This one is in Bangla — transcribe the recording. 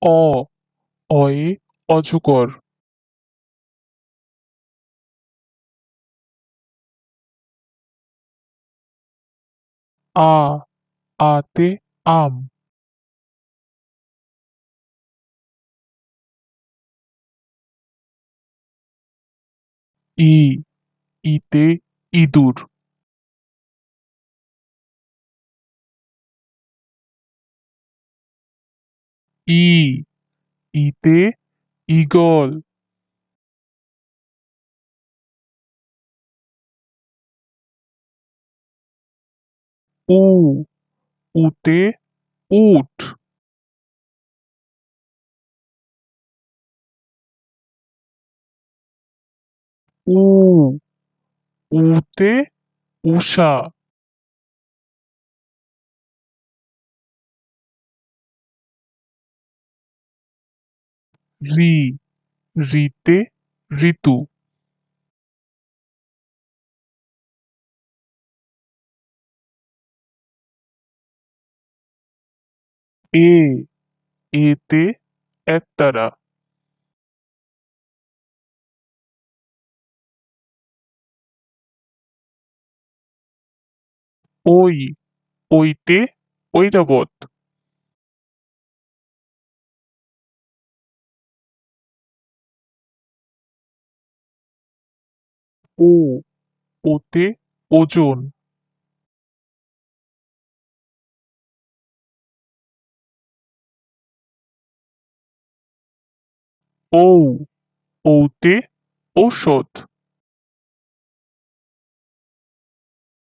অ অয়ে অজগর। আ আতে আম। ই ইতে ইঁদুর। ই ইতে ঈগল। উ উতে উট। উ উতে উষা। রি রিতে ঋতু। এ এতে একতারা। ওই ওইতে ঐরাবত। ও ওতে ওজন। ঔ ওতে ঔষধ।